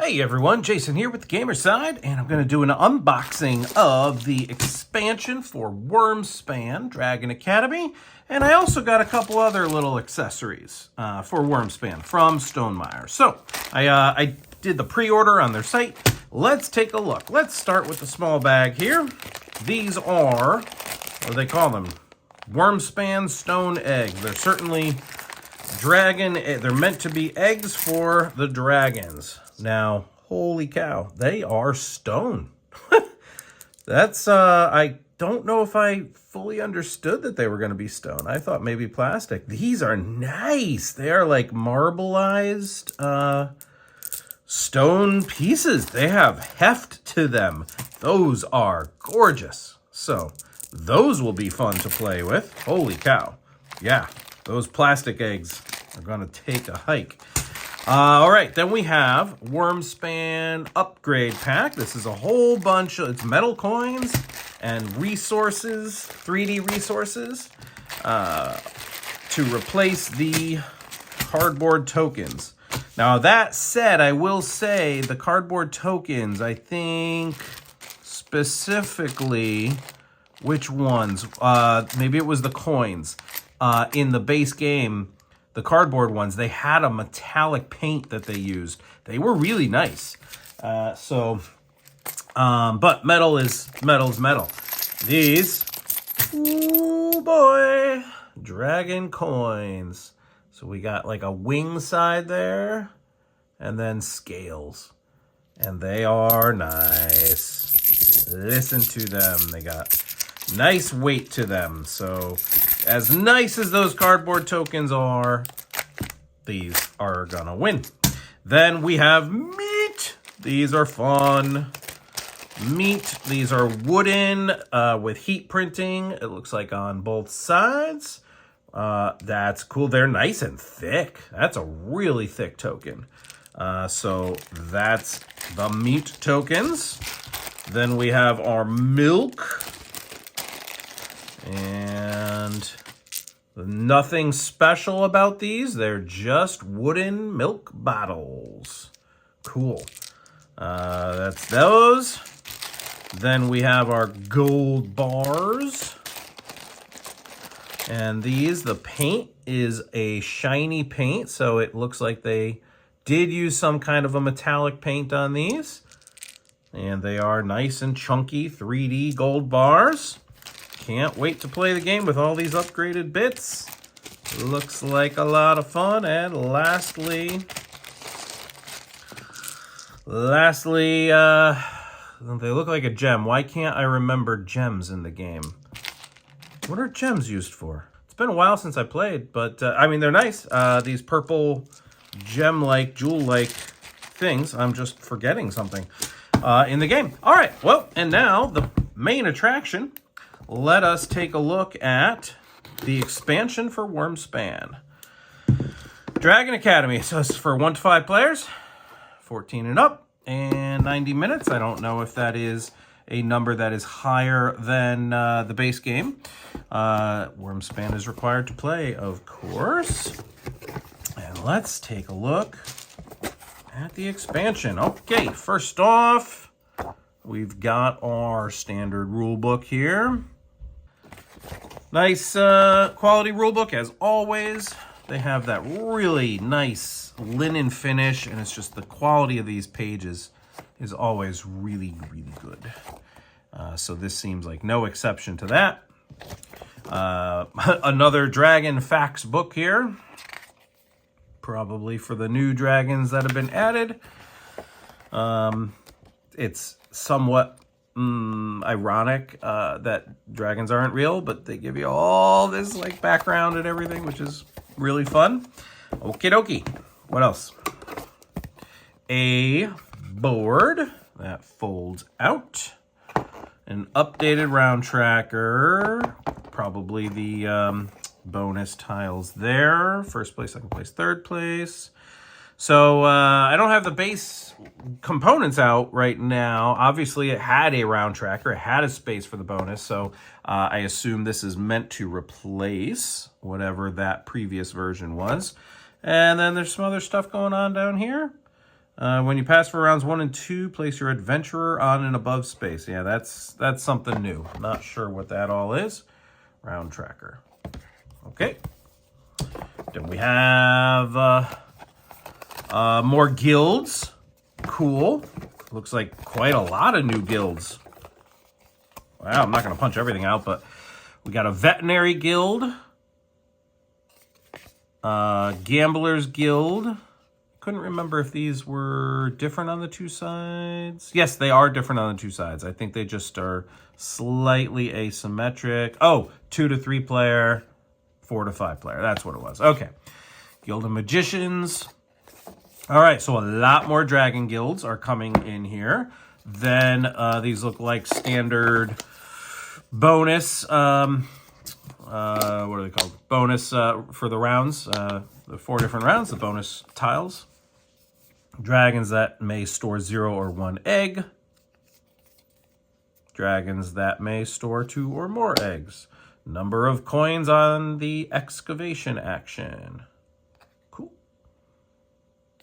Hey everyone, Jason here with the Gamer Side, and I'm going to do an unboxing of the expansion for Wyrmspan Dragon Academy, and I also got a couple other little accessories for Wyrmspan from Stonemaier. So, I did the pre-order on their site. Let's take a look. Let's start with the small bag here. These are, what do they call them? Wyrmspan stone eggs. They're certainly they're meant to be eggs for the dragons. Now, holy cow, they are stone. That's, I don't know if I fully understood that they were going to be stone. I thought maybe plastic. These are nice. They are like marbleized stone pieces. They have heft to them. Those are gorgeous. So, those will be fun to play with. Holy cow. Yeah, those plastic eggs are going to take a hike. All right, then we have Wyrmspan Upgrade Pack. This is a whole bunch of, it's metal coins and resources, 3D resources, to replace the cardboard tokens. Now, that said, I will say the cardboard tokens, I think specifically, which ones? Maybe it was the coins. In the base game, the cardboard ones, they had a metallic paint that they used. They were really nice. But metal is metal. These, ooh boy, dragon coins. So we got like a wing side there, and then scales. And they are nice. Listen to them. They got nice weight to them. So as nice as those cardboard tokens are, these are gonna win. Then we have meat. These are fun. Meat. These are wooden with heat printing. It looks like on both sides. That's cool. They're nice and thick. That's a really thick token. So that's the meat tokens. Then we have our milk. And nothing special about these. They're just wooden milk bottles. Cool. That's those. Then we have our gold bars. And these, the paint is a shiny paint, so it looks like they did use some kind of a metallic paint on these. And they are nice and chunky 3D gold bars. Can't wait to play the game with all these upgraded bits. Looks like a lot of fun. And lastly, they look like a gem. Why can't I remember gems in the game? What are gems used for? It's been a while since I played, but I mean, they're nice. These purple gem-like, jewel-like things. I'm just forgetting something in the game. All right, well, and now the main attraction. Let us take a look at the expansion for Wyrmspan. Dragon Academy, so it's for 1 to 5 players, 14 and up, and 90 minutes. I don't know if that is a number that is higher than the base game. Wyrmspan is required to play, of course. And let's take a look at the expansion. Okay, first off, we've got our standard rule book here. Nice quality rulebook as always. They have that really nice linen finish, and it's just the quality of these pages is always really, really good. So this seems like no exception to that. Another dragon facts book here. Probably for the new dragons that have been added. It's somewhat ironic that dragons aren't real, but they give you all this like background and everything, which is really fun. Okie dokie. What else? A board that folds out. An updated round tracker. Probably the bonus tiles there. First place, second place, third place. So I don't have the base components out right now. Obviously, it had a round tracker. It had a space for the bonus. So I assume this is meant to replace whatever that previous version was. And then there's some other stuff going on down here. When you pass for rounds 1 and 2, place your adventurer on and above space. Yeah, that's something new. Not sure what that all is. Round tracker. Okay. Then we have more guilds. Cool. Looks like quite a lot of new guilds. Wow, I'm not going to punch everything out, but we got a veterinary guild. Gamblers guild. Couldn't remember if these were different on the two sides. Yes, they are different on the two sides. I think they just are slightly asymmetric. Oh, 2 to 3 player, 4 to 5 player. That's what it was. Okay. Guild of Magicians. All right, so a lot more dragon guilds are coming in here. Then these look like standard bonus. What are they called? Bonus for the rounds. The 4 different rounds, the bonus tiles. Dragons that may store 0 or 1 egg. Dragons that may store 2 or more eggs. Number of coins on the excavation action. Cool.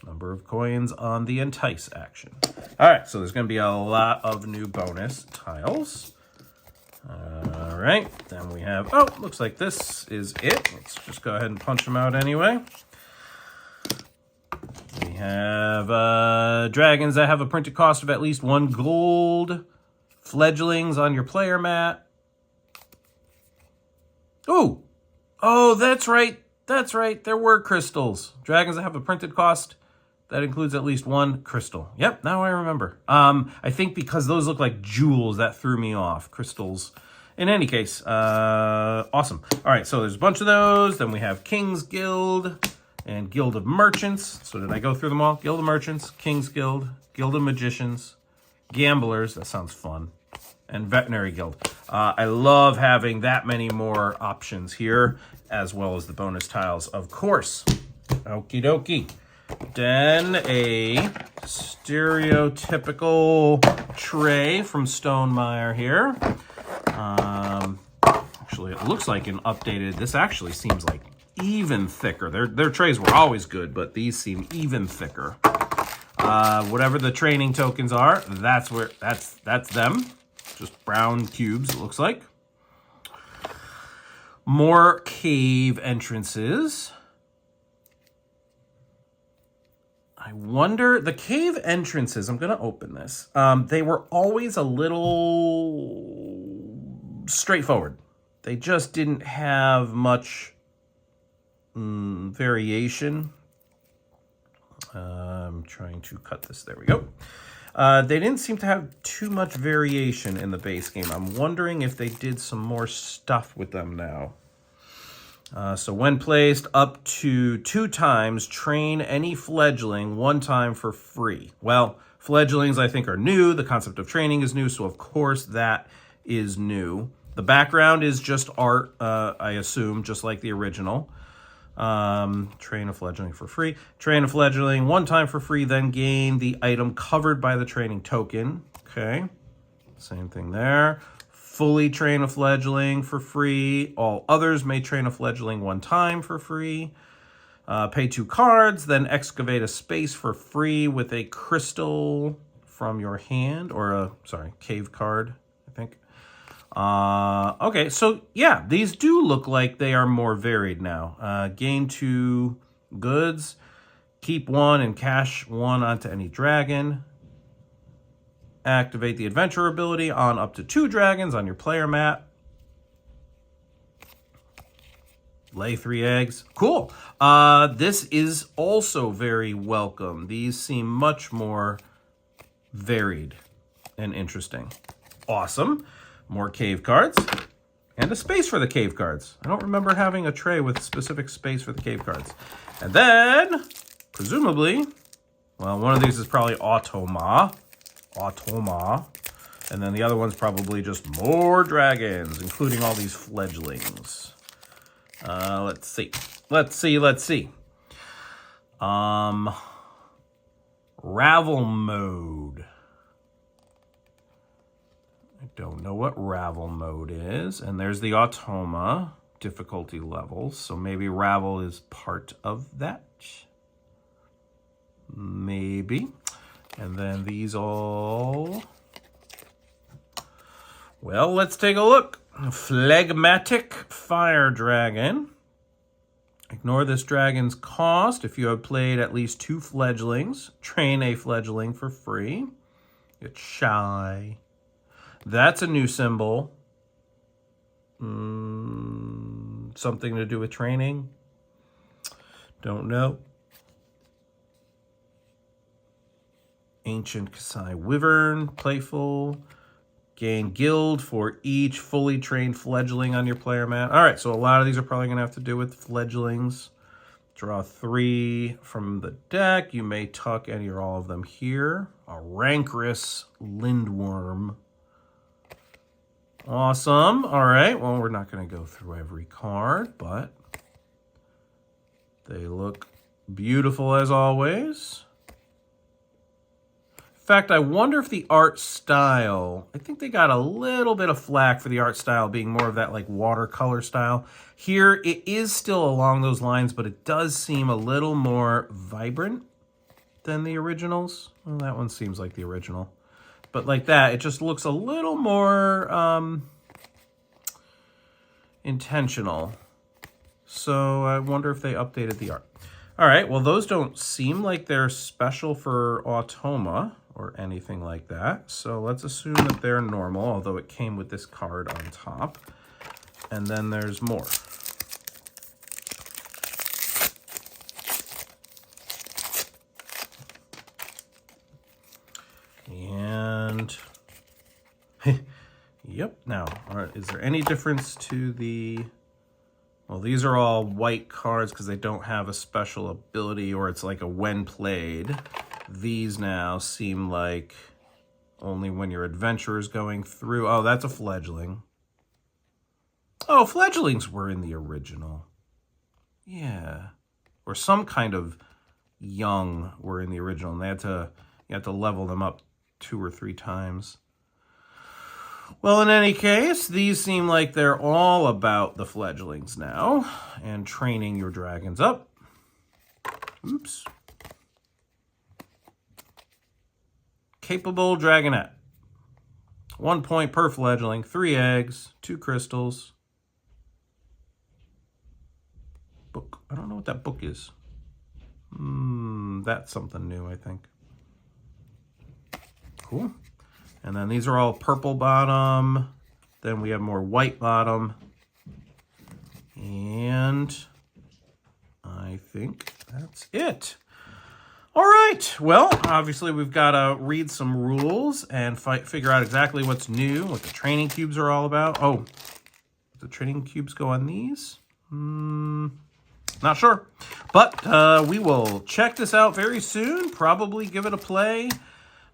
Number of coins on the entice action. All right, so there's going to be a lot of new bonus tiles. All right, then we have, oh, looks like this is it. Let's just go ahead and punch them out anyway. We have dragons that have a printed cost of at least 1 gold. Fledglings on your player mat. Ooh. Oh, that's right. That's right. There were crystals. Dragons that have a printed cost that includes at least 1 crystal. Yep, now I remember. I think because those look like jewels, that threw me off. Crystals. In any case, awesome. All right, so there's a bunch of those. Then we have King's Guild and Guild of Merchants. So did I go through them all? Guild of Merchants, King's Guild, Guild of Magicians, Gamblers. That sounds fun. And Veterinary Guild. I love having that many more options here, as well as the bonus tiles, of course. Okie dokie. Then a stereotypical tray from Stonemaier here. Actually, it looks like an updated. This actually seems like even thicker. Their trays were always good, but these seem even thicker. Whatever the training tokens are, that's them. Just brown cubes, it looks like. More cave entrances. I wonder, the cave entrances, I'm going to open this. They were always a little straightforward. They just didn't have much variation. I'm trying to cut this. There we go. They didn't seem to have too much variation in the base game. I'm wondering if they did some more stuff with them now. So when placed, up to 2 times, train any fledgling 1 time for free. Well, fledglings, I think, are new. The concept of training is new, so of course that is new. The background is just art, I assume, just like the original. Train a fledgling for free. Train a fledgling 1 time for free, then gain the item covered by the training token. Okay, same thing there. Fully train a fledgling for free. All others may train a fledgling 1 time for free. Pay 2 cards, then excavate a space for free with a crystal from your hand, or cave card, I think. Okay, so yeah, these do look like they are more varied now. Gain 2 goods, keep 1 and cash 1 onto any dragon. Activate the adventure ability on up to 2 dragons on your player mat. Lay 3 eggs. Cool. This is also very welcome. These seem much more varied and interesting. Awesome. More cave cards. And a space for the cave cards. I don't remember having a tray with specific space for the cave cards. And then, presumably, well, one of these is probably Automa. And then the other one's probably just more dragons, including all these fledglings. Let's see. Ravel mode. I don't know what Ravel mode is. And there's the Automa difficulty levels. So maybe Ravel is part of that. Maybe. And then these all... Well, let's take a look. Phlegmatic Fire Dragon. Ignore this dragon's cost. If you have played at least 2 fledglings, train a fledgling for free. It's shy. That's a new symbol. Something to do with training. Don't know. Ancient Kasai Wyvern, playful. Gain guild for each fully trained fledgling on your player mat. All right, so a lot of these are probably going to have to do with fledglings. Draw 3 from the deck. You may tuck any or all of them here. A rancorous Lindworm. Awesome. All right, well, we're not going to go through every card, but they look beautiful as always. In fact, I wonder if the art style, I think they got a little bit of flack for the art style being more of that like watercolor style. Here, it is still along those lines, but it does seem a little more vibrant than the originals. Well, that one seems like the original. But like that, it just looks a little more intentional. So I wonder if they updated the art. All right, well, those don't seem like they're special for Automa or anything like that. So let's assume that they're normal, although it came with this card on top. And then there's more. And, yep, now, all right, is there any difference to the... Well, these are all white cards because they don't have a special ability, or it's like a when played. These now seem like only when your adventurer is going through. Oh, that's a fledgling. Oh, fledglings were in the original. Yeah. Or some kind of young were in the original, and you had to level them up 2 or 3 times. Well, in any case, these seem like they're all about the fledglings now and training your dragons up. Oops. Capable Dragonette. 1 point per fledgling, 3 eggs, 2 crystals. Book. I don't know what that book is. That's something new, I think. Cool. And then these are all purple bottom. Then we have more white bottom. And I think that's it. All right. Well, obviously we've got to read some rules and figure out exactly what's new, what the training cubes are all about. Oh, the training cubes go on these? Not sure. But we will check this out very soon. Probably give it a play.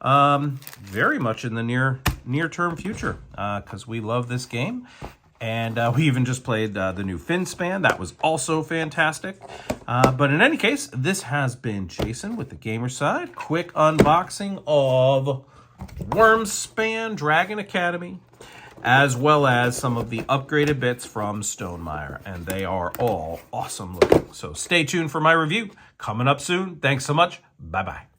Very much in the near-term future, because we love this game. And we even just played the new Wyrmspan. That was also fantastic. But in any case, this has been Jason with the Gamer Side. Quick unboxing of Wyrmspan Dragon Academy, as well as some of the upgraded bits from Stonemaier. And they are all awesome looking. So stay tuned for my review. Coming up soon. Thanks so much. Bye-bye.